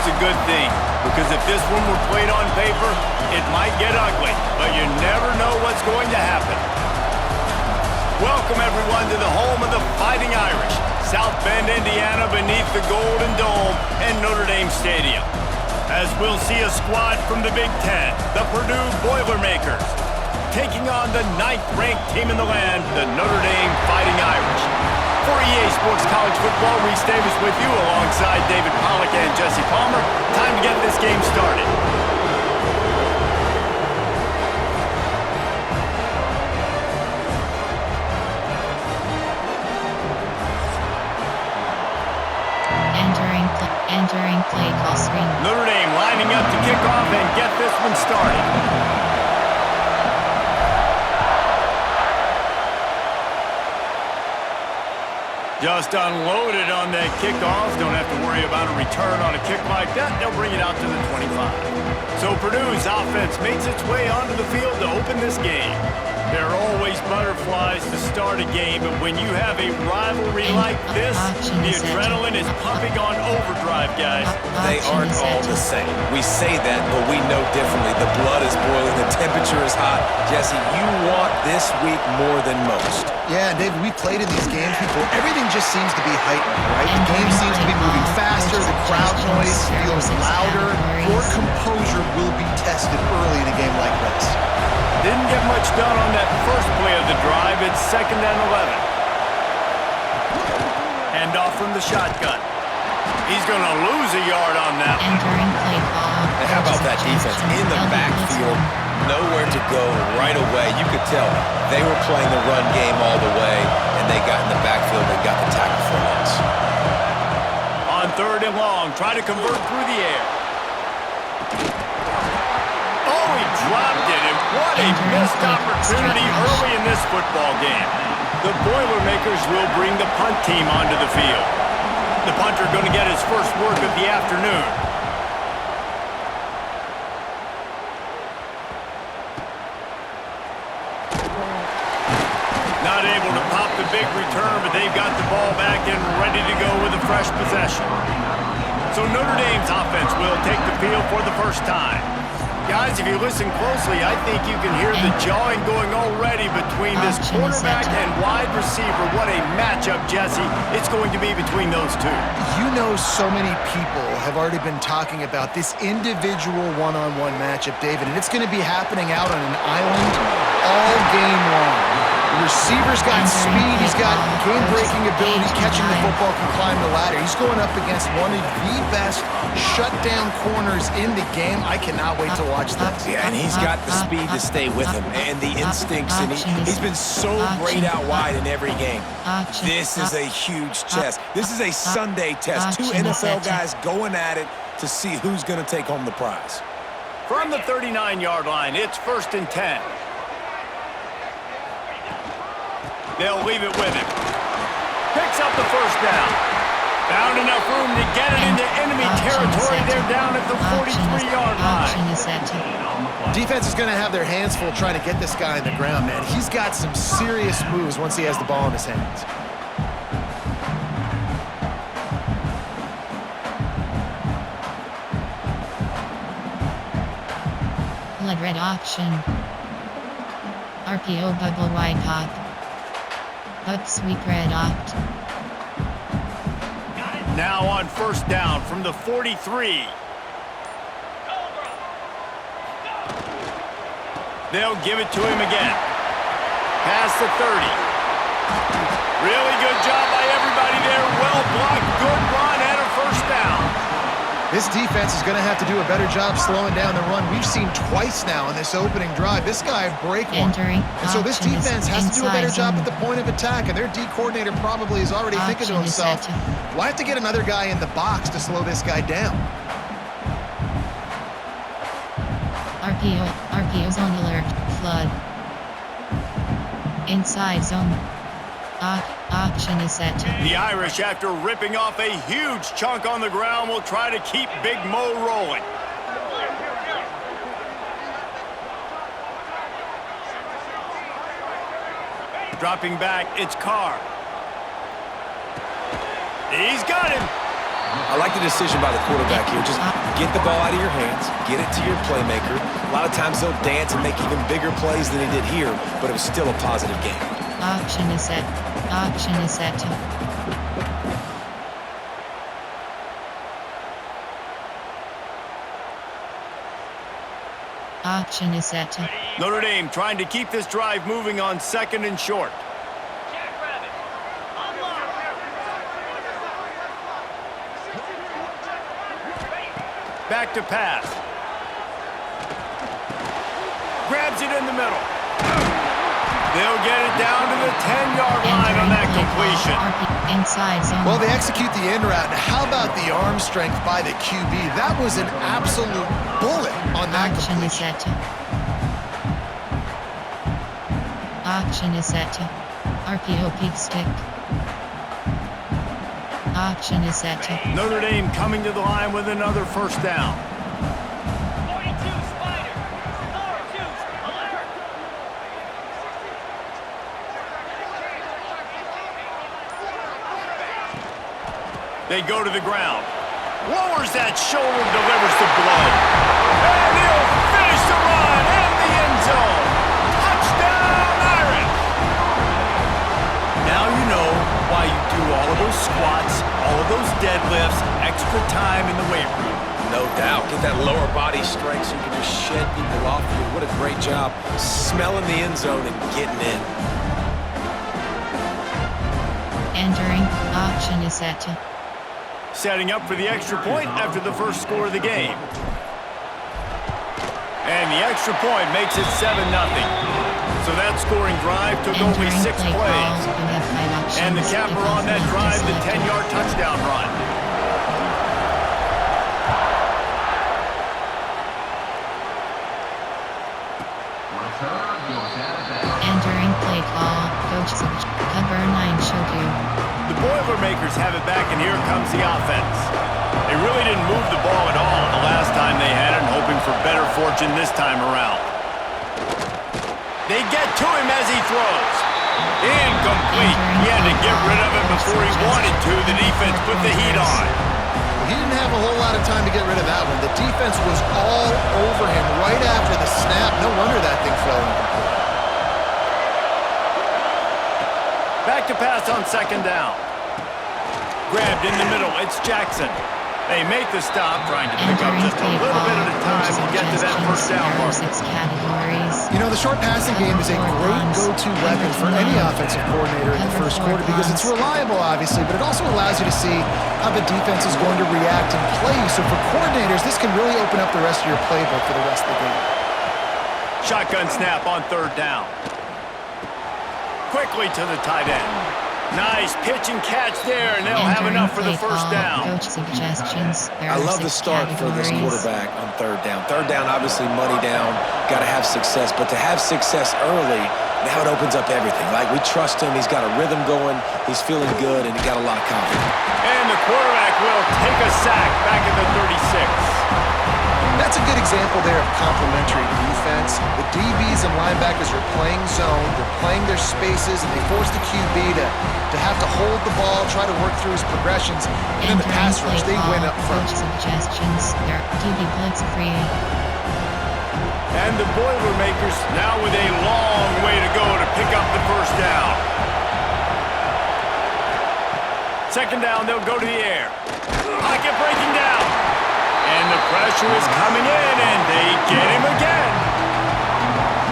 it's a good thing, because if this one were played on paper, it might get ugly, but you never know what's going to happen. Welcome, everyone, to the home of the Fighting Irish, South Bend, Indiana, beneath the Golden Dome and Notre Dame Stadium. As we'll see a squad from the Big Ten, the Purdue Boilermakers, taking on the 9th-ranked team in the land, the Notre Dame Fighting Irish. For EA Sports College Football, Reese Davis with you alongside David Pollack and Jesse Palmer. Time to get this game started. Entering play call screen. Notre Dame lining up to kick off and get this one started. Just unloaded on that kickoff. Don't have to worry about a return on a kick like that. They'll bring it out to the 25. So Purdue's offense makes its way onto the field to open this game. There are always butterflies to start a game, but when you have a rivalry like this, the adrenaline is pumping on overdrive, guys. They aren't all the same. We say that, but we know differently. The blood is boiling. The temperature is hot. Jesse, you want this week more than most. Yeah, David, we played in these games before. Everything just seems to be heightened, right? The game seems to be moving faster. The crowd noise feels louder. Your composure will be tested early in a game like this. Didn't get much done on that first play of the drive. It's 2nd and 11. Hand off from the shotgun. He's going to lose a yard on that one. Entering play call. And how about that defense in the backfield? Nowhere to go right away. You could tell they were playing the run game all the way, and they got in the backfield and got the tackle for loss. On 3rd and long, try to convert through the air. Oh, he dropped it, and what a missed opportunity early in this football game. The Boilermakers will bring the punt team onto the field. The punter going to get his first work of the afternoon. Not able to pop the big return, but they've got the ball back and ready to go with a fresh possession. So Notre Dame's offense will take the field for the first time. Guys, if you listen closely, I think you can hear the jawing going already between this quarterback and wide receiver. What a matchup, Jesse, it's going to be between those two. You know, so many people have already been talking about this individual one-on-one matchup, David, and it's going to be happening out on an island all game long. The receiver's got speed, he's got game-breaking ability, catching the football, can climb the ladder. He's going up against one of the best shutdown corners in the game. I cannot wait to watch this. Yeah, and he's got the speed to stay with him and the instincts, and he's been so great out wide in every game. This is a huge test. This is a Sunday test. 2 NFL guys going at it to see who's going to take home the prize. From the 39-yard line, it's 1st and 10. They'll leave it with him. Picks up the first down. Found enough room to get it into enemy territory. They're down at the 43-yard line. Defense is going to have their hands full trying to get this guy on the ground, man. He's got some serious moves once he has the ball in his hands. Blood red option. RPO bubble wide hop. Hook sweep red opt. Now on 1st down from the 43. They'll give it to him again. Past the 30. Really good job by everybody there. Well blocked, good run, and a 1st down. This defense is going to have to do a better job slowing down the run. We've seen twice now in this opening drive. This guy break one. And so this defense has to do a better job at the point of attack, and their D coordinator probably is already thinking to himself, do I have to get another guy in the box to slow this guy down? RPO zone alert, flood. Inside zone. Option is set. The Irish, after ripping off a huge chunk on the ground, will try to keep Big Mo rolling. Dropping back, it's Carr. He's got him. I like the decision by the quarterback here. Just get the ball out of your hands, get it to your playmaker. A lot of times they'll dance and make even bigger plays than he did here, but it was still a positive game. Option is set. Option is set. Option is set. Notre Dame trying to keep this drive moving on 2nd and short. Back to pass. Grabs it in the middle. They'll get it down to the 10-yard line on that completion. Inside zone. Well, they execute the in route. And how about the arm strength by the QB? That was an absolute bullet on that Option is completion. set. Option is set. RPO peak stick. Option is set. Notre Dame coming to the line with another first down. 42 Spider. 42 alert. They go to the ground. Lowers that shoulder, delivers the blow. And he'll finish the run in the end zone. Touchdown, Irish. Now you know why you do all of those squats, all of those deadlifts, extra time in the weight room. No doubt. Get that lower body strength so you can just shed people off you. What a great job smelling the end zone and getting in. Entering. Option is set. Setting up for the extra point after the first score of the game. And the extra point makes it 7-0. So that scoring drive took only 6 plays. And the capper on that drive, the 10-yard touchdown run. Entering play call. Coach cover 9 showed you. The Boilermakers have it back, and here comes the offense. They really didn't move the ball at all the last time they had it, hoping for better fortune this time around. They get to him as he throws. Incomplete. He had to get rid of it before he wanted to. The defense put the heat on. He didn't have a whole lot of time to get rid of that one. The defense was all over him right after the snap. No wonder that thing fell incomplete. Back to pass on 2nd down. Grabbed in the middle. It's Jackson. They make the stop, trying to pick up just a little bit at a time to get to that first down mark. You know, the short passing game is a great go-to weapon for any offensive coordinator in the first quarter because it's reliable, obviously, but it also allows you to see how the defense is going to react and play. So for coordinators, this can really open up the rest of your playbook for the rest of the game. Shotgun snap on 3rd down. Quickly to the tight end. Nice pitch and catch there, and they'll have enough for the first down. Coach suggestions. I love the start for this quarterback on 3rd down. 3rd down, obviously money down, got to have success. But to have success early, now it opens up everything. Like, we trust him. He's got a rhythm going. He's feeling good, and he got a lot of confidence. And the quarterback will take a sack back at the 36. That's a good example there of complementary defense. The DBs and linebackers are playing zone, they're playing their spaces, and they force the QB to have to hold the ball, try to work through his progressions, and then the pass rush, they win up front. Coach suggestions. Their QB blitz free. And the Boilermakers now with a long way to go to pick up the first down. 2nd down, they'll go to the air. Pocket breaking down. And the pressure is coming in, and they get him again.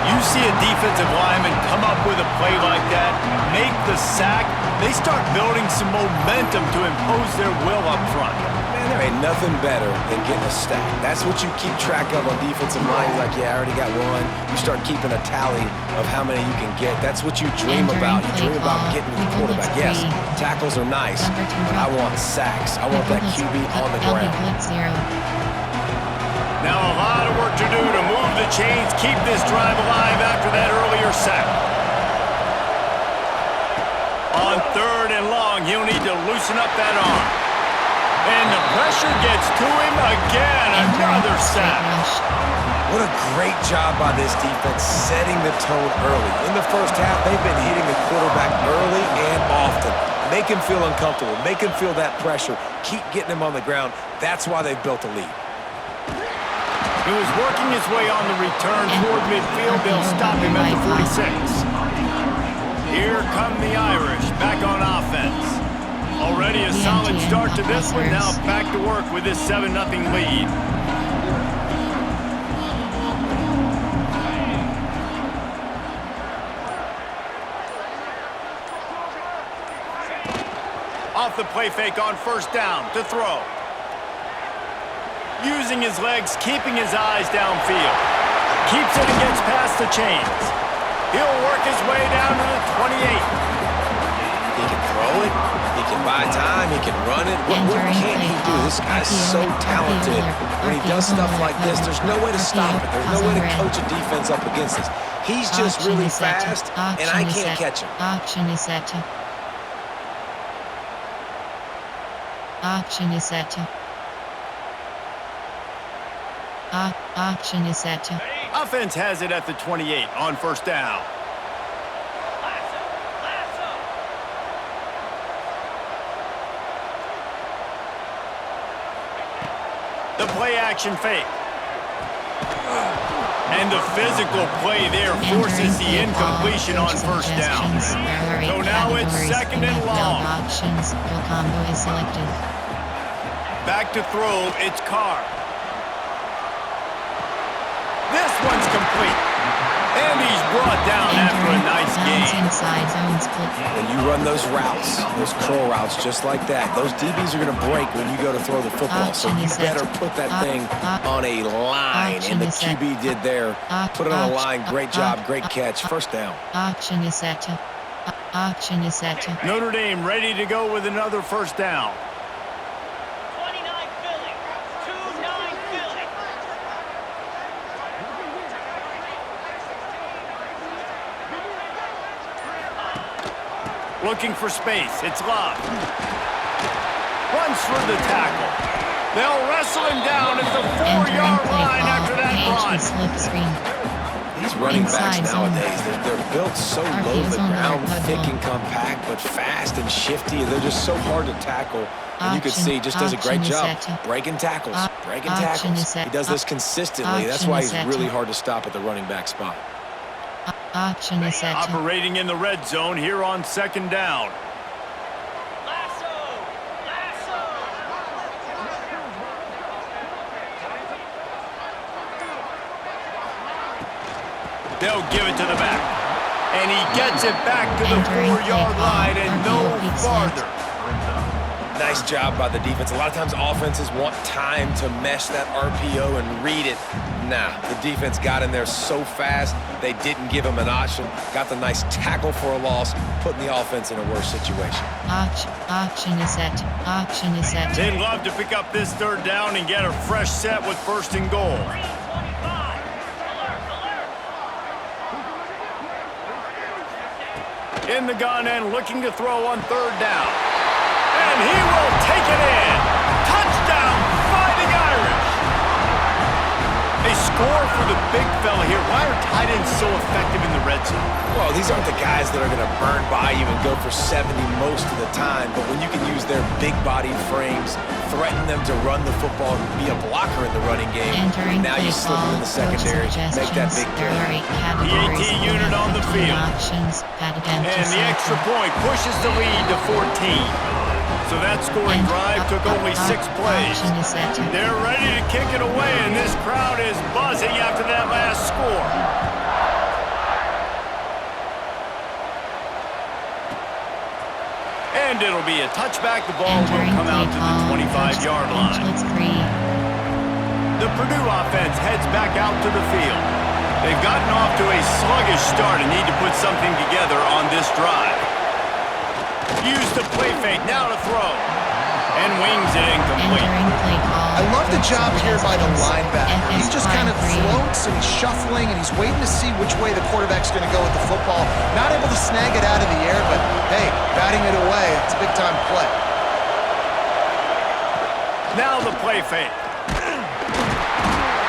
You see a defensive lineman come up with a play like that, make the sack, they start building some momentum to impose their will up front. Man, there ain't nothing better than getting a stack. That's what you keep track of on defensive lines. Like, yeah, I already got one. You start keeping a tally of how many you can get. That's what you dream about. You dream about getting to the quarterback. Yes, tackles are nice, but I want sacks. I want that QB on the ground. Now a lot of work to do to move the chains, keep this drive alive after that earlier sack. On 3rd and long, he'll need to loosen up that arm. And the pressure gets to him again. Another sack. What a great job by this defense setting the tone early. In the first half, they've been hitting the quarterback early and often. Make him feel uncomfortable. Make him feel that pressure. Keep getting him on the ground. That's why they've built a lead. He was working his way on the return toward midfield. They'll stop him at the 46. Here come the Irish, back on offense. Already a solid start to this one. Now back to work with this 7-0 lead. Off the play fake on first down to throw. Using his legs, keeping his eyes downfield. Keeps it and gets past the chains. He'll work his way down to the 28. He can throw it. He can buy time. He can run it. What can't he do? This guy's so talented. When he does stuff like this, there's no way to stop it. There's no way to coach a defense up against this. He's just really fast, and I can't catch him. Auction is set. Auction is set. Auction is set. Offense has it at the 28 on first down. The play action fake. And the physical play there forces the incompletion on first down. So now it's second and long. Options, combo is selected. Back to throw, it's Carr. This one's complete. And he's brought down after a nice game. Inside zone split. When you run those routes, those curl routes just like that, those DBs are going to break when you go to throw the football. So you better put that thing on a line. And the QB did there. Put it on a line. Great job. Great catch. First down. Auction is set. Auction is set. Notre Dame ready to go with another first down. 29 Philly. 2-9 Philly. Looking for space. It's Love. Runs through the tackle. They'll wrestle him down at the 4-yard line after that run. These running backs nowadays, they're built so low to the ground, thick and compact, but fast and shifty. They're just so hard to tackle. And you can see he just does a great job breaking tackles, breaking tackles. He does this consistently. That's why he's really hard to stop at the running back spot. Auction is set. Operating in the red zone here on second down. Lasso. Lasso. They'll give it to the back. And he gets it back to the 4-yard line and no farther. Nice job by the defense. A lot of times offenses want time to mesh that RPO and read it. Nah, the defense got in there so fast, they didn't give him an option. Got the nice tackle for a loss, putting the offense in a worse situation. Auction is set. Auction is set. They'd love to pick up this third down and get a fresh set with first and goal. 25. Alert. In the gun and looking to throw on third down. And he will take it in. Touchdown, Fighting Irish. A score for the big fella here. Why are tight ends so effective in the red zone? Well, these aren't the guys that are going to burn by you and go for 70 most of the time, but when you can use their big body frames, threaten them to run the football and be a blocker in the running game, and now you slip them in the secondary, make that big play. PAT unit on the field. And the extra point pushes the lead to 14. So that scoring drive took only 6 plays. They're ready to kick it away, and this crowd is buzzing after that last score. And it'll be a touchback. The ball will come out to the 25-yard line. The Purdue offense heads back out to the field. They've gotten off to a sluggish start and need to put something together on this drive. Use the play fake, now to throw. And wings it incomplete. I love the job here by the linebacker. He just kind of floats and he's shuffling and he's waiting to see which way the quarterback's going to go with the football. Not able to snag it out of the air, but hey, batting it away, it's a big-time play. Now the play fake.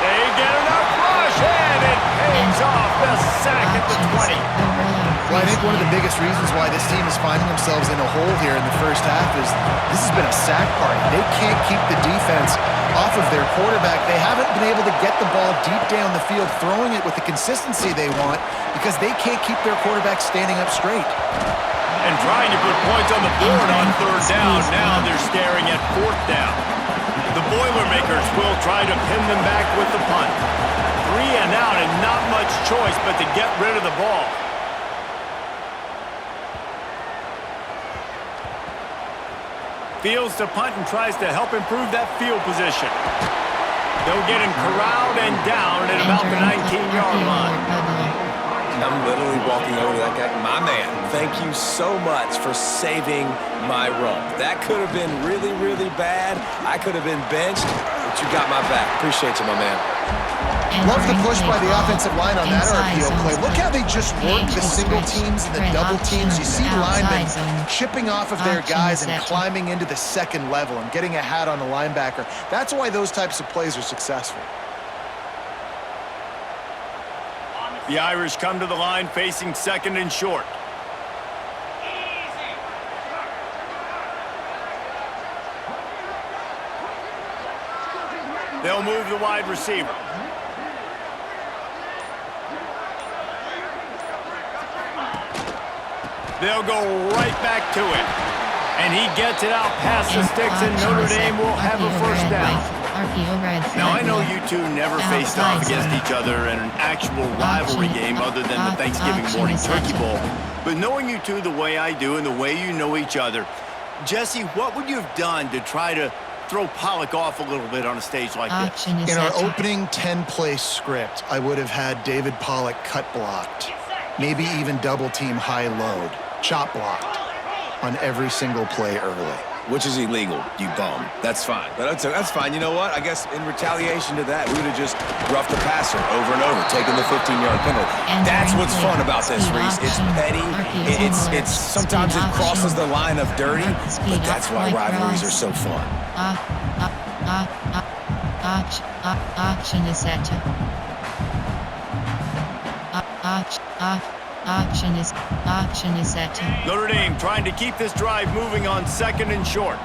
They get enough rush, and it pays off the sack at the 20. Well, I think one of the biggest reasons why this team is finding themselves in a hole here in the first half is this has been a sack party. They can't keep the defense off of their quarterback. They haven't been able to get the ball deep down the field, throwing it with the consistency they want because they can't keep their quarterback standing up straight. And trying to put points on the board on third down. Now they're staring at fourth down. The Boilermakers will try to pin them back with the punt. 3 and out and not much choice but to get rid of the ball. Fields to punt and tries to help improve that field position. They'll get him corralled and down at about the 19-yard line. I'm literally walking over to that guy. My man, thank you so much for saving my run. That could have been really, really bad. I could have been benched, but you got my back. Appreciate you, my man. Love the push by the offensive line on that RPO play. Look how they just work the single teams and the double teams. You see linemen chipping off of their guys and climbing into the second level and getting a hat on the linebacker. That's why those types of plays are successful. The Irish come to the line facing second and short. They'll move the wide receiver. They'll go right back to it. And he gets it out past the sticks, and Notre Dame will have a first down. Now, I know you two never faced off against each other in an actual rivalry game other than the Thanksgiving morning Turkey Bowl. But knowing you two the way I do and the way you know each other, Jesse, what would you have done to try to throw Pollock off a little bit on a stage like this? In our opening 10-play script, I would have had David Pollock cut blocked, maybe even double-team high load, chop blocked on every single play early. Which is illegal, you bum. That's fine. But that's fine. You know what? I guess in retaliation to that, we would have just roughed the passer over and over, taking the 15-yard penalty. That's what's fun about this, Reese. It's petty. It's sometimes it crosses the line of dirty, but that's why rivalries are so fun. Option is set. Notre Dame trying to keep this drive moving on second and short.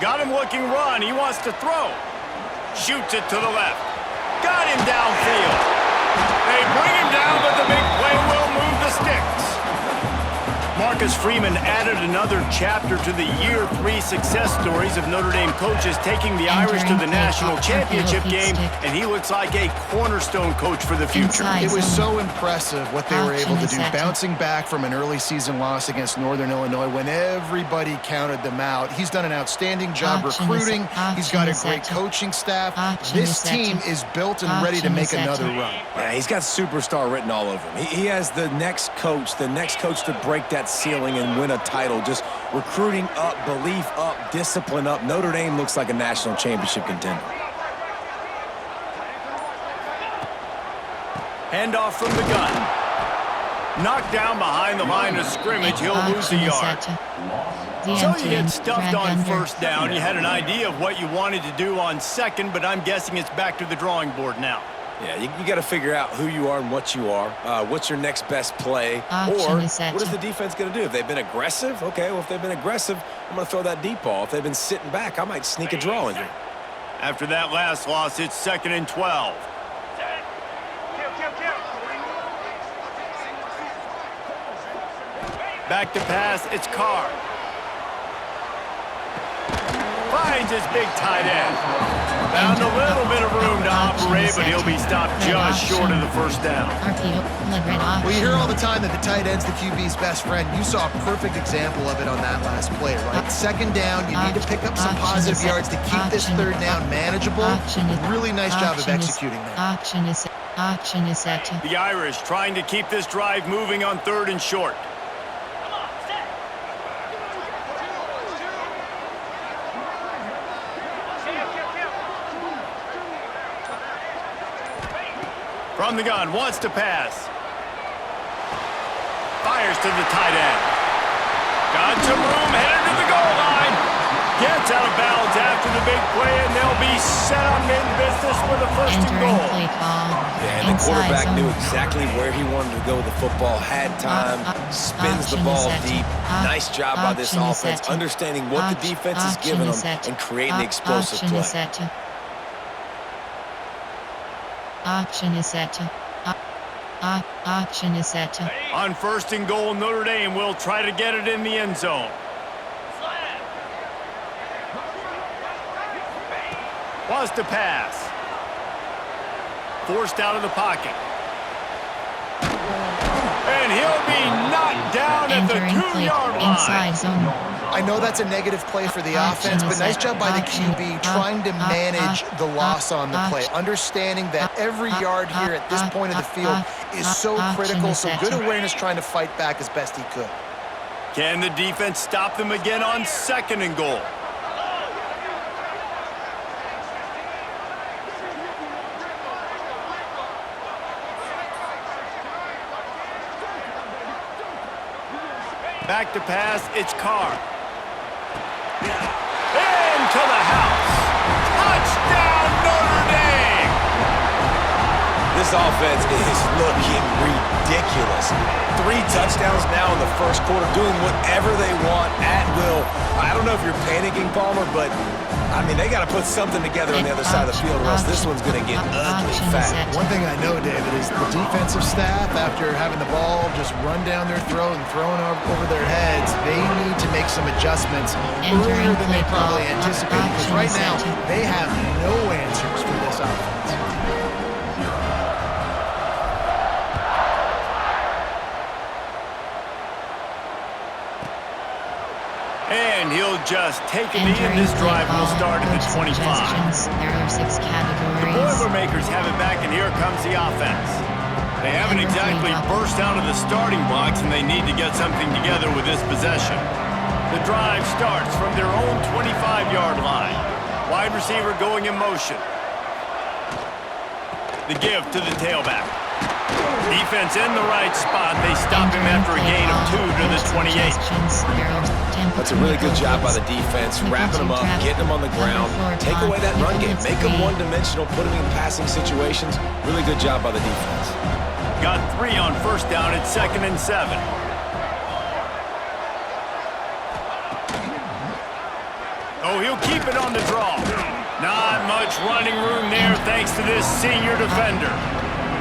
Got him looking run. He wants to throw. Shoots it to the left. Got him downfield. They bring him down, but the big play will move the sticks. Marcus Freeman added another chapter to the year 3 success stories of Notre Dame coaches taking the Irish to the national championship game, and he looks like a cornerstone coach for the future. It was so impressive what they were able to do, bouncing back from an early season loss against Northern Illinois when everybody counted them out. He's done an outstanding job recruiting. He's got a great coaching staff. This team is built and ready to make another run. Yeah, he's got superstar written all over him. He has the next coach to break that ceiling and win a title. Just recruiting up, belief up, discipline up. Notre Dame looks like a national championship contender. Handoff from the gun. Knocked down behind the line of scrimmage. He'll lose a yard. So you get stuffed on first down. You had an idea of what you wanted to do on second, but I'm guessing it's back to the drawing board now. Yeah, you got to figure out who you are and what you are. What's your next best play? Or what is the defense going to do? If they've been aggressive, okay, well, if they've been aggressive, I'm going to throw that deep ball. If they've been sitting back, I might sneak a draw in here. After that last loss, it's 2nd and 12. Back to pass, it's Carr. Finds his big tight end. Found a little bit of room to operate, but he'll be stopped just short of the first down. We hear all the time that the tight end's the QB's best friend. You saw a perfect example of it on that last play, right? Second down, you need to pick up some positive yards to keep this third down manageable. Really nice job of executing that. The Irish trying to keep this drive moving on 3rd and short. From the gun, wants to pass. Fires to the tight end. Got some room, headed to the goal line. Gets out of bounds after the big play, and they'll be set up in business with a first and Entering goal. play call. Yeah, and the Inside quarterback zone. knew exactly where he wanted to go with the football, had time, spins the Option ball is set. deep. Nice job by this Option is offense, set. understanding what the defense is Option giving is them set. and creating the explosive Option play. is set. Option is set. Option is set. On first and goal, Notre Dame will try to get it in the end zone. Slam. Wants to pass. Forced out of the pocket. And he'll be knocked down at the Entering play 2-yard inside line. zone. I know that's a negative play for the Option offense, but is nice set. job by the Option. QB trying to manage the loss on the play, understanding that every yard here at this point of the field is so critical, so good awareness trying to fight back as best he could. Can the defense stop them again on second and goal? Back to pass, it's Carr. Into the house. Touchdown, Notre Dame! This offense is looking ridiculous. 3 touchdowns now in the first quarter, doing whatever they want at will. I don't know if you're panicking, Palmer, but, I mean, they got to put something together on the other side of the field, or else this one's going to get ugly fast. One thing I know, David, is the defensive staff, after having the ball just run down their throat and thrown over their heads, they need to make some adjustments earlier than they probably anticipated, because right now they have no answers for this offense. And he'll just take a knee, and this drive will start at the 25. There are 6 The categories. Boilermakers have it back, and here comes the offense. They haven't exactly burst out of the starting blocks, and they need to get something together with this possession. The drive starts from their own 25-yard line. Wide receiver going in motion. The give to the tailback. Defense in the right spot. They stop him after a gain of 2 to the 28. That's a really good job by the defense, wrapping them up, getting them on the ground, take away that run game, make them one-dimensional, put them in passing situations. Really good job by the defense. Got 3 on first down at 2nd and 7. Oh, he'll keep it on the draw. Not much running room there thanks to this senior defender.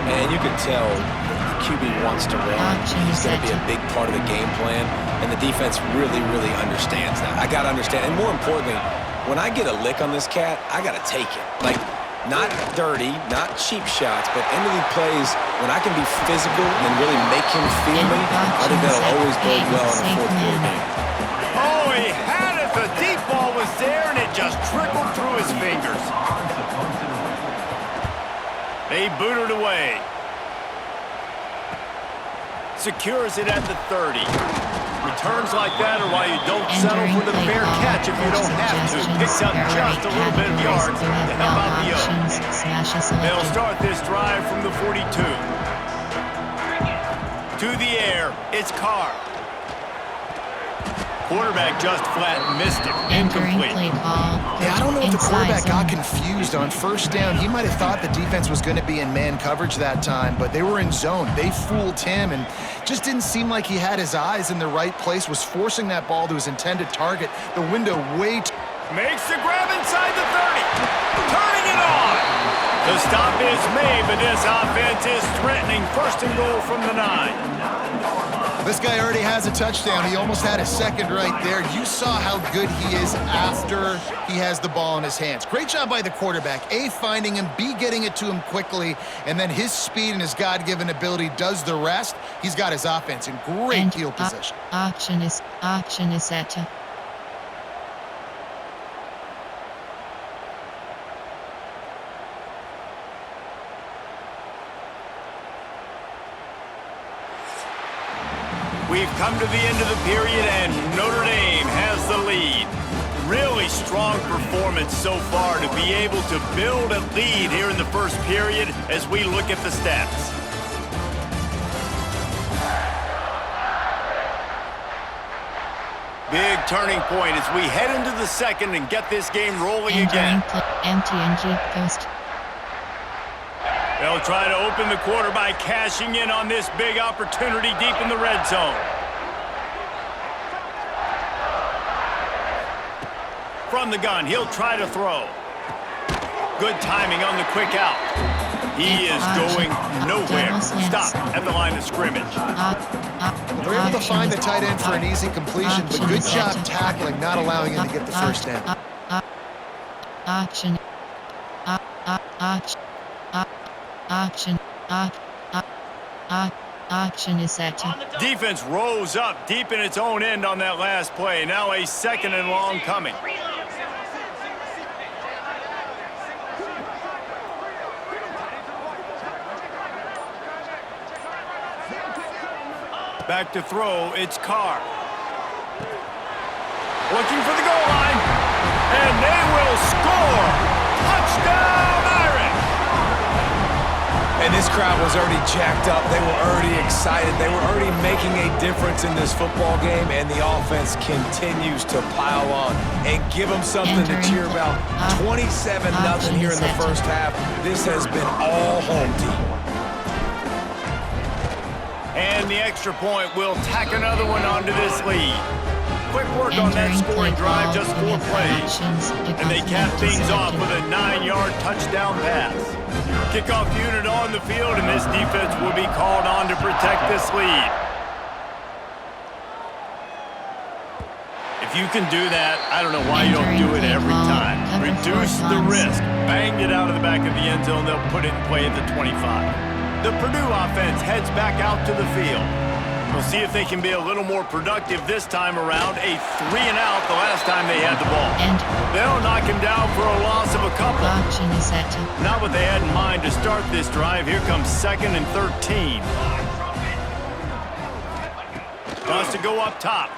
And you can tell the QB wants to run. He's going to be a big part of the game plan, and the defense really, really understands that. I got to understand, and more importantly, when I get a lick on this cat, I got to take it. Like, not dirty, not cheap shots, but end of the plays, when I can be physical and really make him feel me, I think that'll always bode well in a fourth quarter game. Oh, he had it. The deep ball was there, and it just trickled through his fingers. They boot it away. Secures it at the 30. Returns like that are why you don't settle for the fair catch if you don't have to. Picks up just a little bit of yards to help out the yoke. They'll start this drive from the 42. To the air, it's Carr. Quarterback just flat missed it. Incomplete. Yeah, I don't know if the quarterback got confused on first down. He might have thought the defense was going to be in man coverage that time, but they were in zone. They fooled him and just didn't seem like he had his eyes in the right place, was forcing that ball to his intended target. The window way too... Makes the grab inside the 30. Turning it on. The stop is made, but this offense is threatening first and goal from the 9. This guy already has a touchdown. He almost had a second right there. You saw how good he is after he has the ball in his hands. Great job by the quarterback. A, finding him, B, getting it to him quickly, and then his speed and his God-given ability does the rest. He's got his offense in great field position. Option is set. We've come to the end of the period, and Notre Dame has the lead. Really strong performance so far to be able to build a lead here in the first period as we look at the stats. Big turning point as we head into the second and get this game rolling Entering again. empty and Jeep Coast. They'll try to open the quarter by cashing in on this big opportunity deep in the red zone. From the gun, he'll try to throw. Good timing on the quick out. He is going nowhere. Stop at the line of scrimmage. They're able to find the tight end for an easy completion, but good job tackling, not allowing him to get the first down. Auction. Auction is set to. Defense rose up deep in its own end on that last play. Now a second and long coming. Back to throw, it's Carr. Looking for the goal line, and they will score! Touchdown, Irish! And this crowd was already jacked up. They were already excited. They were already making a difference in this football game, and the offense continues to pile on and give them something to cheer about. 27-0 here in the first half. This has been all home team. And the extra point will tack another one onto this lead. Quick work on that scoring drive, just 4 plays. And they cap things off with a 9-yard touchdown pass. Kickoff unit on the field, and this defense will be called on to protect this lead. If you can do that, I don't know why you don't do it every time. Reduce the risk. Banged it out of the back of the end zone. They'll put it in play at the 25. The Purdue offense heads back out to the field. We'll see if they can be a little more productive this time around. A 3-and-out the last time they had the ball. They'll knock him down for a loss of a couple. Not what they had in mind to start this drive. Here comes 2nd and 13. Wants to go up top.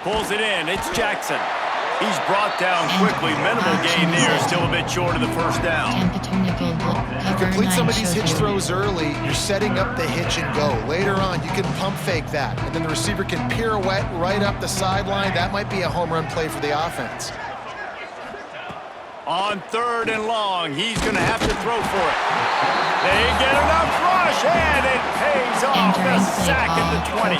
Pulls it in. It's Jackson. He's brought down quickly. Minimal gain there. Still a bit short of the first down. You complete some of these hitch throws early, you're setting up the hitch and go. Later on, you can pump fake that, and then the receiver can pirouette right up the sideline. That might be a home run play for the offense. On 3rd and long, he's going to have to throw for it. They get enough rush, and it pays off. The sack at the 20.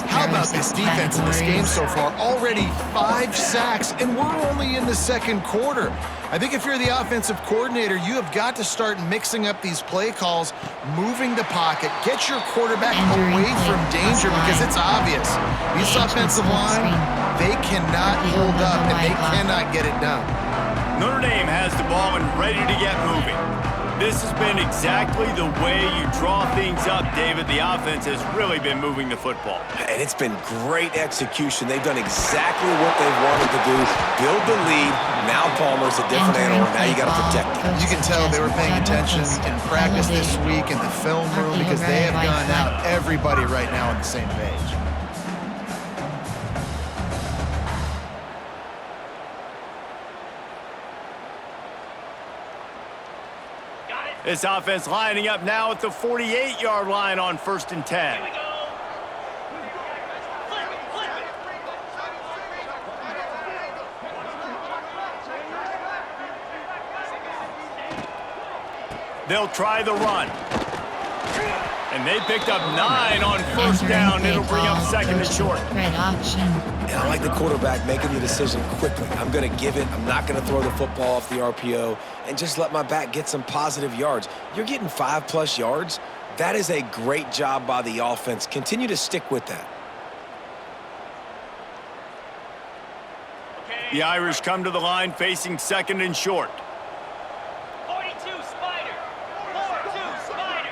How about this defense in this game so far? Already 5 sacks, and we're only in the second quarter. I think if you're the offensive coordinator, you have got to start mixing up these play calls, moving the pocket, get your quarterback away from danger, because it's obvious. This offensive line, they cannot hold up, and they cannot get it done. Notre Dame has the ball and ready to get moving. This has been exactly the way you draw things up, David. The offense has really been moving the football. And it's been great execution. They've done exactly what they've wanted to do. Build the lead. Now Palmer's a different animal. Now you got to protect him. You can tell they were paying attention in practice this week in the film room, because they have gone out, everybody right now on the same page. This offense lining up now at the 48-yard line on 1st and 10. Here we go. Flip it, flip it. They'll try the run. And they picked up 9 on 1st down. It'll bring up 2nd and short. And I like the quarterback making the decision quickly. I'm going to give it. I'm not going to throw the football off the RPO and just let my back get some positive yards. You're getting 5+ yards. That is a great job by the offense. Continue to stick with that. The Irish come to the line facing 2nd and short. 42 Spider. 4-2 Spider.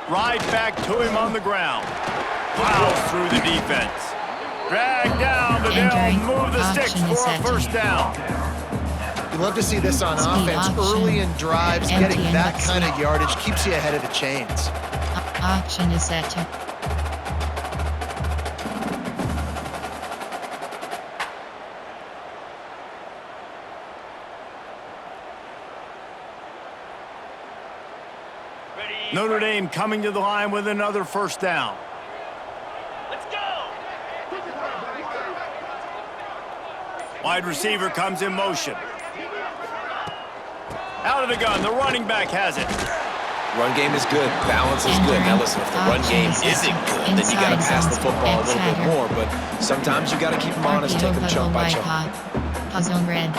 Right back to him on the ground. Plows through the defense. Drag down, but they'll move the sticks for a 1st down. You love to see this on offense. Early in drives, getting that kind of yardage keeps you ahead of the chains. Auction is set to. Notre Dame coming to the line with another first down. Let's go. Wide receiver comes in motion. Out of the gun, the running back has it. Run game is good. Balance is good. Now listen, if the run game isn't good, then you got to pass the football a little bit more. But sometimes you got to keep them honest, take them chunk by chunk. Puzzle red.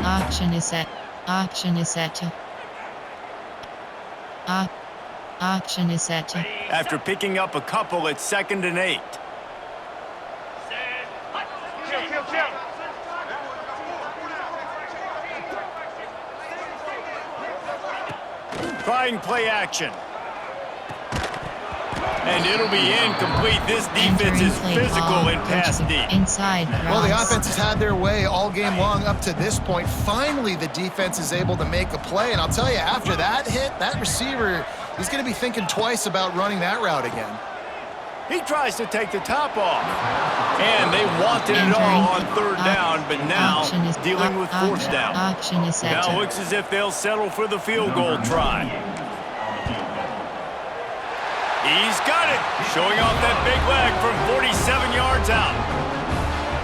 Auction is set. Auction is set to. Auction is set to. After picking up a couple, it's 2nd and 8. Chill. Trying play action. And it'll be incomplete. This defense is physical and pass deep. Inside. Well, the offense has had their way all game long up to this point. Finally, the defense is able to make a play. And I'll tell you, after that hit, that receiver, he's going to be thinking twice about running that route again. He tries to take the top off. And they wanted it all on 3rd down, but now dealing with 4th down. Now looks as if they'll settle for the field goal try. He's got it, showing off that big leg from 47 yards out.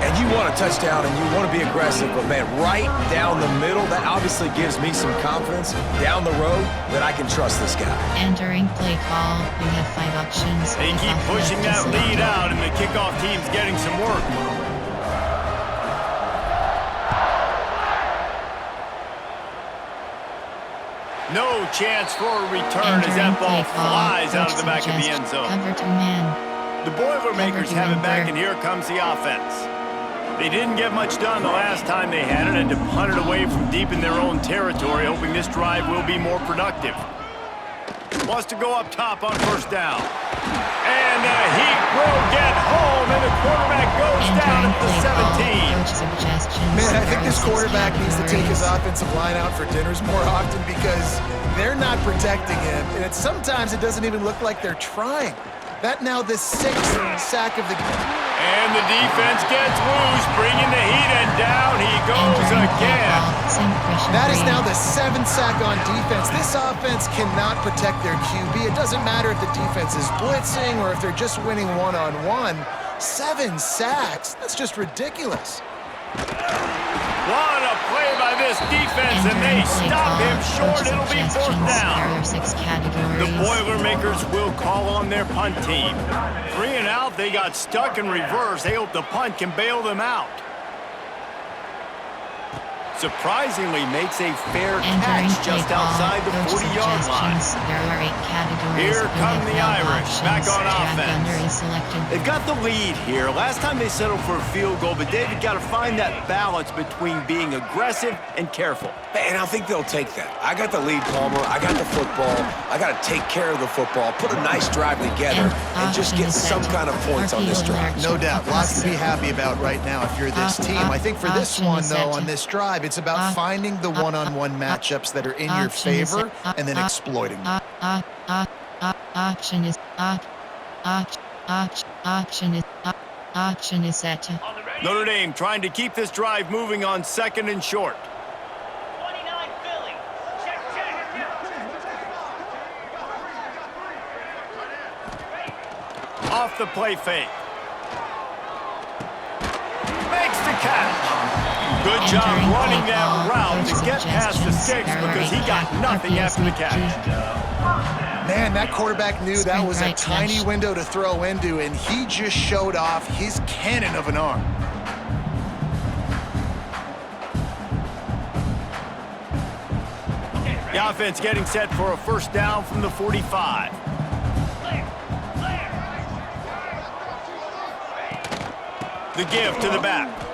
And you want a touchdown and you want to be aggressive, but man, right down the middle, that obviously gives me some confidence down the road that I can trust this guy. Entering play call, we have 5 options. They keep pushing that lead out, and the kickoff team's getting some work. No chance for a return as that ball flies out of the back of the end zone. Cover 2 man. The Boilermakers have it back, and here comes the offense. They didn't get much done the last time they had it, and to punt it away from deep in their own territory, hoping this drive will be more productive. Wants to go up top on 1st down. And the heat will get home, and the quarterback goes down at the 17. Man, I think this quarterback needs to take his offensive line out for dinners more often because they're not protecting him. And sometimes it doesn't even look like they're trying. That now the 6th sack of the game. And the defense gets loose, bringing the heat, and down he goes again. That is now the 7th sack on defense. This offense cannot protect their QB. It doesn't matter if the defense is blitzing or if they're just winning one-on-one. 7 sacks? That's just ridiculous. What a play by this defense, and they stop him short. It'll be 4th down. The Boilermakers will call on their punt team. 3 and out, they got stuck in reverse. They hope the punt can bail them out. Surprisingly makes a fair catch just outside the 40-yard line. Here come the Irish, back on offense. They've got the lead here. Last time they settled for a field goal, but David got to find that balance between being aggressive and careful. And I think they'll take that. I got the lead, Palmer. I got the football. I got to take care of the football, put a nice drive together, and just get some kind of points on this drive. No doubt. Lots to be happy about right now if you're this team. I think for this one, though, on this drive, it's about finding the one-on-one matchups that are in your favor and then exploiting them. Auction is set to. Notre Dame trying to keep this drive moving on 2nd and short. 29 Philly. Check. Off the play fake. Makes the catch. Good job running that route to get past the sticks because he got nothing after the catch. Man, that quarterback knew that was a tiny window to throw into, and he just showed off his cannon of an arm. The offense getting set for a 1st down from the 45. The give to the back.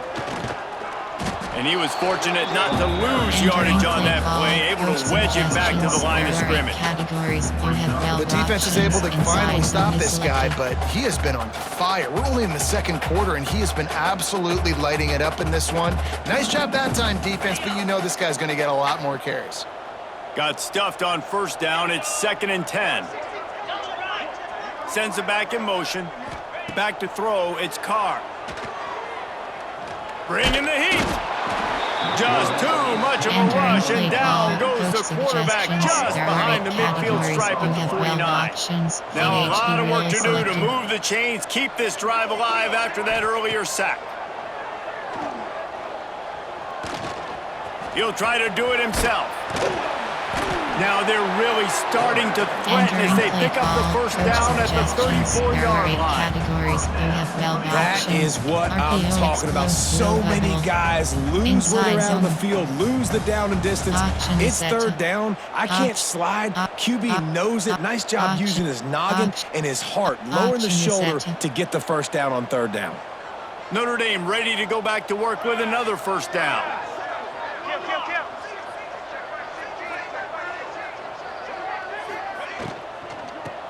And he was fortunate not to lose yardage on that play, able to wedge it back to the line of scrimmage. The defense is able to finally stop this guy, but he has been on fire. We're only in the 2nd quarter, and he has been absolutely lighting it up in this one. Nice job that time, defense, but you know this guy's going to get a lot more carries. Got stuffed on 1st down. It's 2nd and 10. Sends it back in motion. Back to throw. It's Carr. Bringing the heat. Just too much of a rush, and down goes the quarterback just behind the midfield stripe at the 49. Now a lot of work to do to move the chains, keep this drive alive after that earlier sack. He'll try to do it himself. Now they're really starting to threaten as they pick up the first down at the 34-yard line. That is what I'm talking about. So many guys lose where they're out on the field, lose the down and distance. It's third down. I can't slide. QB knows it. Nice job using his noggin and his heart, lowering the shoulder to get the first down on third down. Notre Dame ready to go back to work with another first down.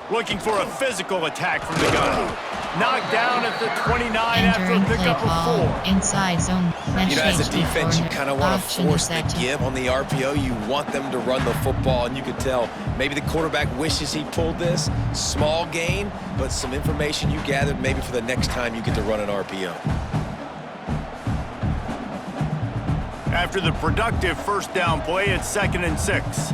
Looking for a physical attack from the gun. Knocked down at the 29 after a pickup of 4. Inside zone. You know, as a defense, you kind of want to force the give on the RPO. You want them to run the football, and you can tell maybe the quarterback wishes he pulled this. Small gain, but some information you gathered maybe for the next time you get to run an RPO. After the productive first down play, it's 2nd and 6.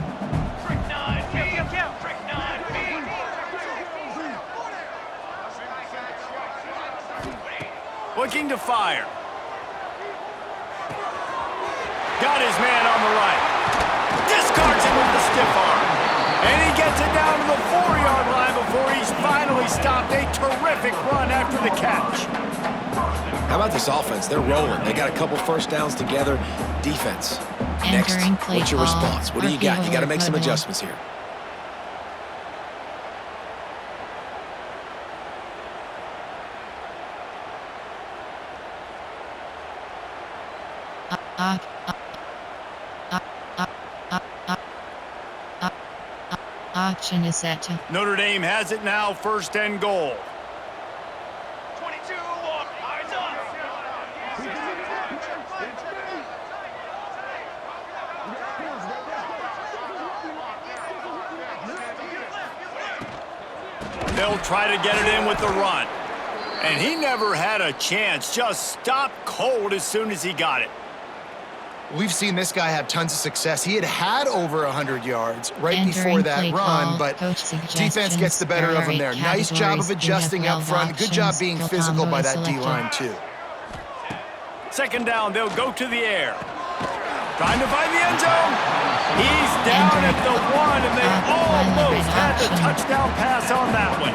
Looking to fire. Got his man on the right. Discards him with the stiff arm. And he gets it down to the 4-yard line before he's finally stopped. A terrific run after the catch. How about this offense? They're rolling. They got a couple first downs together. Defense. Next, what's your response? What do you got? You got to make some adjustments here. Option is set to. Notre Dame has it now, 1st and goal. 22, walk, eyes up. They'll try to get it in with the run. And he never had a chance, just stopped cold as soon as he got it. We've seen this guy have tons of success. He had over 100 yards right before that run, but defense gets the better of him there. Nice job of adjusting up front. Good job being physical by that D-line, too. 2nd down, they'll go to the air. Trying to find the end zone. He's down at the 1, and they almost had the touchdown pass on that one.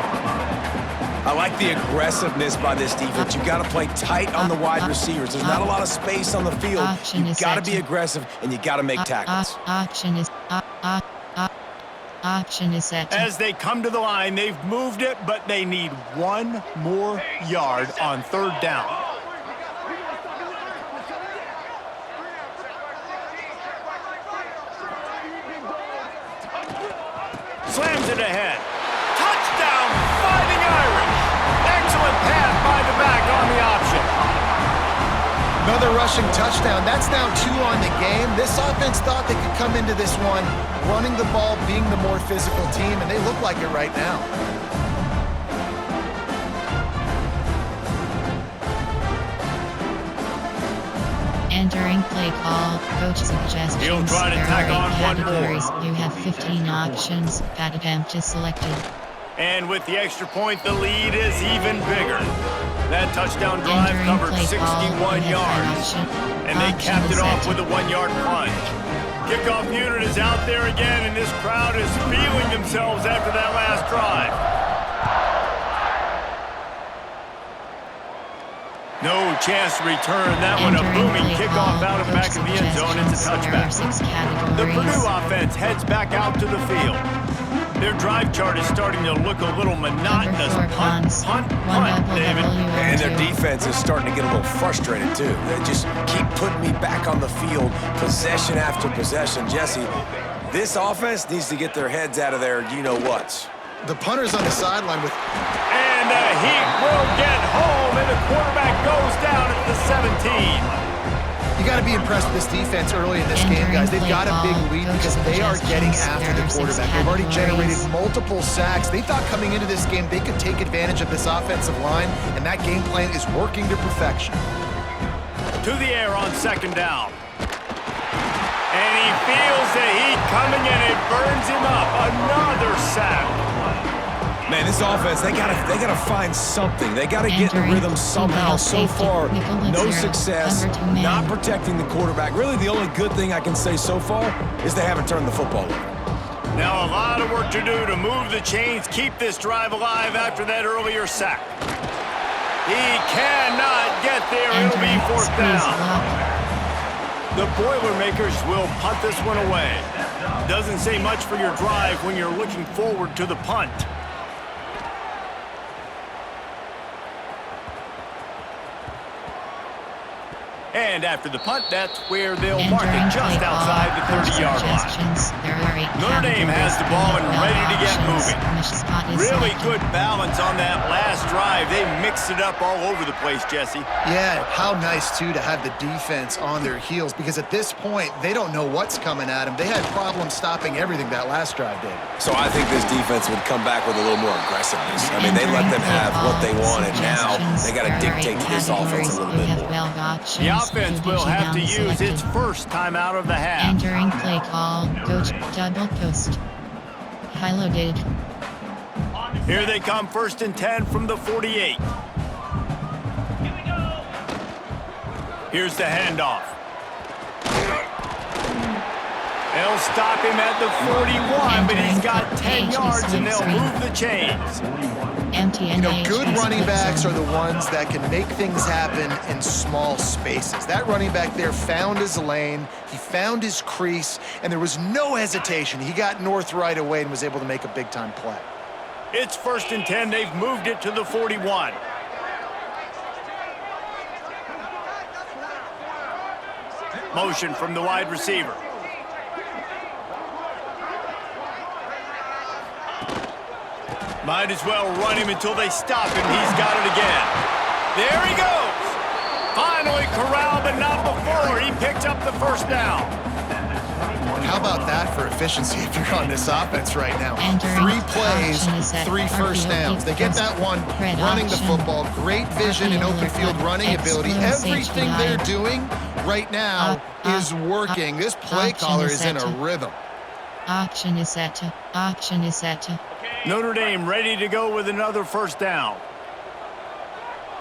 I like the aggressiveness by this defense. You got to play tight on the wide receivers. There's not a lot of space on the field. You got to be aggressive, and you got to make tackles. Option is set. As they come to the line, they've moved it, but they need 1 more yard on 3rd down. Slams it ahead. Touchdown, Fighting Irish. Excellent pass by the back on the option. Another rushing touchdown. That's now 2 on the game. This offense thought they could come into this one running the ball, being the more physical team, and they look like it right now. Entering play call, coach suggestions. He'll try to tack on one more. You have 15 options. That attempt is selected. And with the extra point, the lead is even bigger. That touchdown drive covered 61 yards. And they capped it off with a 1-yard plunge. Kickoff unit is out there again, and this crowd is feeling themselves after that last drive. No chance to return that one. A booming kickoff out of the back of the end zone. It's a touchback. The Purdue offense heads back out to the field. Their drive chart is starting to look a little monotonous. Punt, David. And their defense is starting to get a little frustrated, too. They just keep putting me back on the field, possession after possession. Jesse, this offense needs to get their heads out of their you-know-whats. The punter's on the sideline with... And he will get home, and the quarterback goes down at the 17. You got to be impressed with this defense early in this game, guys. They've got a big lead because they are getting after the quarterback. They've already generated multiple sacks. They thought coming into this game they could take advantage of this offensive line, and that game plan is working to perfection. To the air on 2nd down. And he feels the heat coming and it burns him up. Another sack. Man, this offense, they gotta find something. They gotta get in the rhythm somehow. So far, no success, not protecting the quarterback. Really, the only good thing I can say so far is they haven't turned the football over. Now a lot of work to do to move the chains, keep this drive alive after that earlier sack. He cannot get there. It'll be fourth down. The Boilermakers will punt this one away. Doesn't say much for your drive when you're looking forward to the punt. And after the punt, that's where they'll mark it just outside the 30-yard line. Notre Dame has the ball and ready to get moving. Really good balance on that last drive. They mixed it up all over the place, Jesse. Yeah, how nice, too, to have the defense on their heels, because at this point, they don't know what's coming at them. They had problems stopping everything that last drive, David. So I think this defense would come back with a little more aggressiveness. I mean, they let them have what they wanted. Now they got to dictate to this offense a little bit more. The offense will have to use its first timeout of the half. Entering play call, coach, double post. High loaded. Here they come, 1st and 10 from the 48. Here's the handoff. They'll stop him at the 41, but he's got 10 yards and they'll move the chains. You know, good running backs are the ones that can make things happen in small spaces. That running back there found his lane, he found his crease, and there was no hesitation. He got north right away and was able to make a big-time play. It's 1st and 10. They've moved it to the 41. Motion from the wide receiver. Might as well run him until they stop him. He's got it again. There he goes. Finally corralled, but not before. He picked up the first down. How about that for efficiency if you're on this offense right now? 3 plays, 3 first downs. They get that one running the football. Great vision and open field running ability. Everything they're doing right now is working. This play caller is in a rhythm. Option is set. Option is set. Notre Dame ready to go with another first down.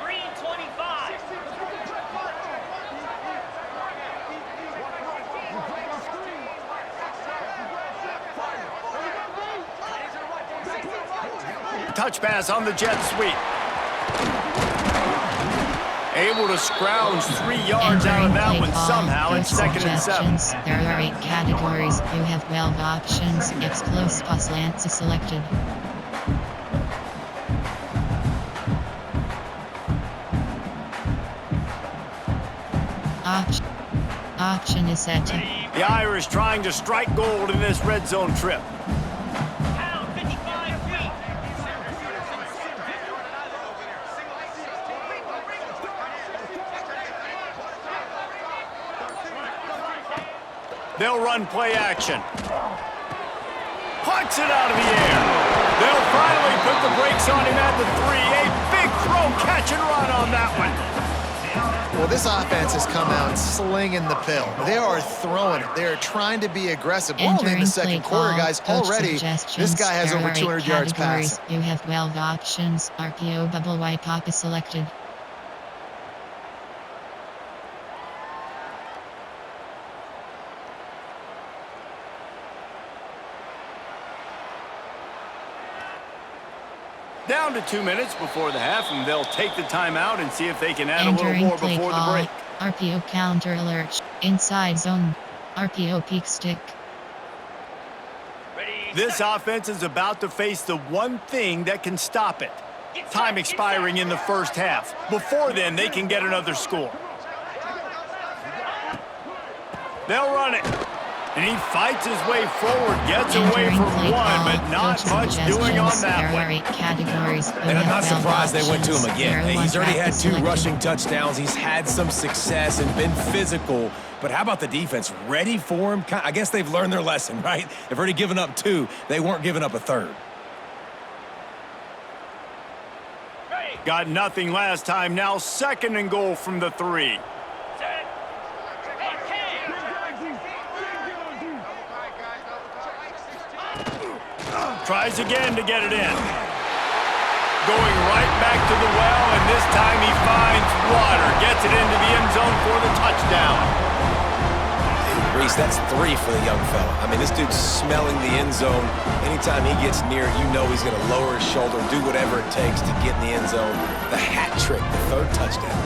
3 and 25. Touch pass on the jet sweep. Able to scrounge 3 yards out of that one somehow. It's 2nd and 7. There are 8 categories. You have 12 options. X close pass lance selected. Option is set. The Irish trying to strike gold in this red zone trip. Pound 55 feet. They'll run play action. Puts it out of the air. They'll finally put the brakes on him at the 3. A big throw, catch and run on that one. Well, this offense has come out slinging the pill. They are throwing it. They are trying to be aggressive. We're only in the second quarter, guys. Already, this guy has over 200 yards passing. You have 12 options. RPO bubble white pop is selected. Down to 2 minutes before the half, and they'll take the timeout and see if they can add a little more before the break. RPO counter alert. Inside zone. RPO peak stick. This offense is about to face the one thing that can stop it. Time expiring in the first half. Before then, they can get another score. They'll run it. And he fights his way forward, gets away from one, but not much doing on that one. And I'm not surprised they went to him again. He's already had 2 rushing touchdowns. He's had some success and been physical. But how about the defense? Ready for him? I guess they've learned their lesson, right? They've already given up 2. They weren't giving up a 3rd. Got nothing last time. Now 2nd and goal from the 3. Tries again to get it in. Going right back to the well, and this time he finds water. Gets it into the end zone for the touchdown. Reese, that's 3 for the young fella. I mean, this dude's smelling the end zone. Anytime he gets near it, you know he's going to lower his shoulder, do whatever it takes to get in the end zone. The hat trick, the 3rd touchdown.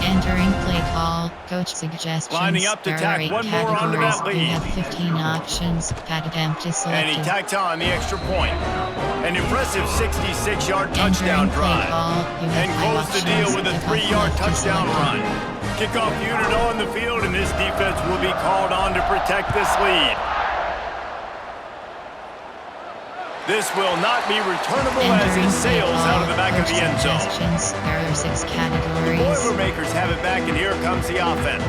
Entering play call, coach suggestions. Lining up to tack one more onto that lead. You have 15 options, pat attempt is selected. And he tacked on the extra point. An impressive 66-yard touchdown drive. And close the deal with a 3-yard touchdown run. Kickoff unit on the field, and this defense will be called on to protect this lead. This will not be returnable as it sails out of the back of the end zone. There are 6 categories. The Boilermakers have it back, and here comes the offense.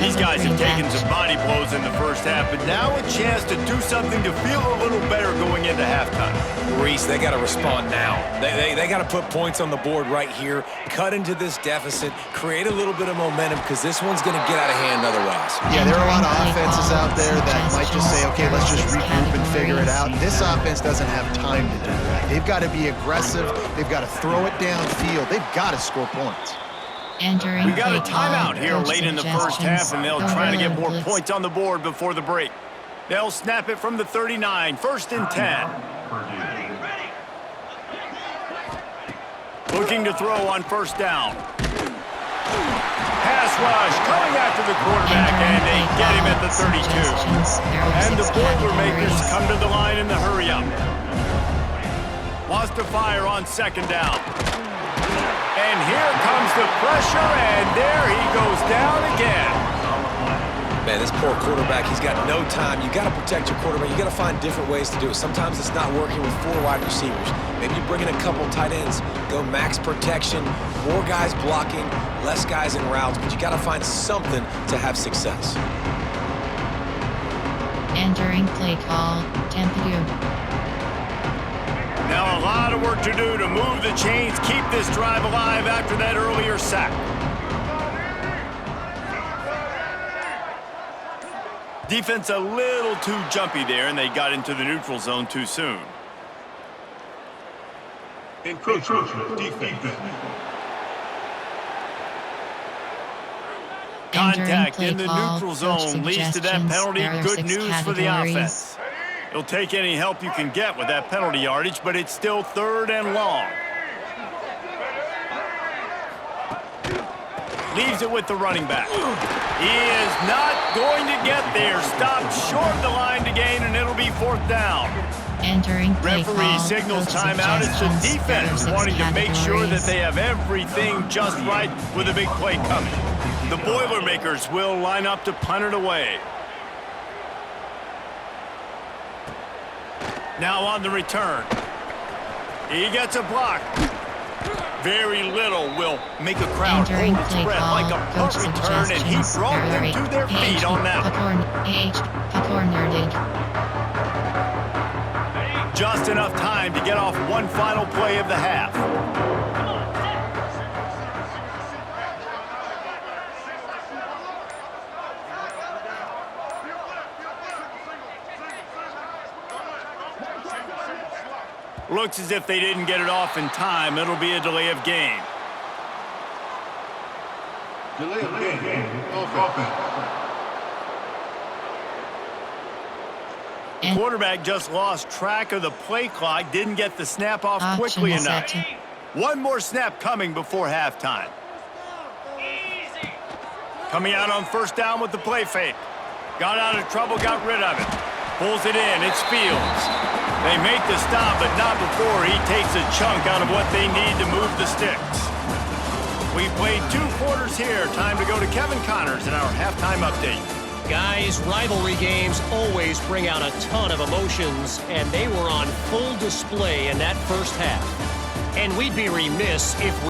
These guys have taken some body blows in the first half, but now a chance to do something to feel a little better going into halftime. Reese, they got to respond now. They got to put points on the board right here, cut into this deficit, create a little bit of momentum, because this one's going to get out of hand otherwise. Yeah, there are a lot of offenses out there that might just say, okay, let's just regroup and figure it out. This offense doesn't have time to do that. They've got to be aggressive. They've got to throw it downfield. They've got to score points. We got a timeout here late in the first half, and they'll try to get more points on the board before the break. They'll snap it from the 39, 1st and 10. Looking to throw on 1st down. Pass rush coming after the quarterback, and they get him at the 32. And the Boilermakers come to the line in the hurry up. Wants to fire on 2nd down. And here comes the pressure, and there he goes down again. Man, this poor quarterback, he's got no time. You got to protect your quarterback. You got to find different ways to do it. Sometimes it's not working with 4 wide receivers. Maybe you bring in a couple tight ends, go max protection, more guys blocking, less guys in routes, but you got to find something to have success. Entering play call, Purdue. Now a lot of work to do to move the chains, keep this drive alive after that earlier sack. Defense a little too jumpy there, and they got into the neutral zone too soon. Encroachment defense. Contact in the neutral zone leads to that penalty. Good news for the offense. You'll take any help you can get with that penalty yardage, but it's still 3rd and long. Leaves it with the running back. He is not going to get there. Stopped short of the line to gain, and it'll be 4th down. Entering play Referee call, signals coach timeout. It's the suggestions. defense There are 6 wanting to make sure that categories. they have everything just right with a big play coming. The Boilermakers will line up to punt it away. Now on the return. He gets a block. Very little will make a crowd Entering hold its play breath call, like a punt coach return, and he suggestions. brought There them are to their feet on that one. Cornered. Just enough time to get off one final play of the half. Looks as if they didn't get it off in time. It'll be a delay of game. Delay of game. Offense. The quarterback just lost track of the play clock, didn't get the snap off quickly enough. One more snap coming before halftime. Coming out on 1st down with the play fake. Got out of trouble, got rid of it. Pulls it in, it's Fields. They make the stop, but not before he takes a chunk out of what they need to move the sticks. We've played 2 quarters here. Time to go to Kevin Connors in our halftime update. Guys, rivalry games always bring out a ton of emotions, and they were on full display in that first half. And we'd be remiss if we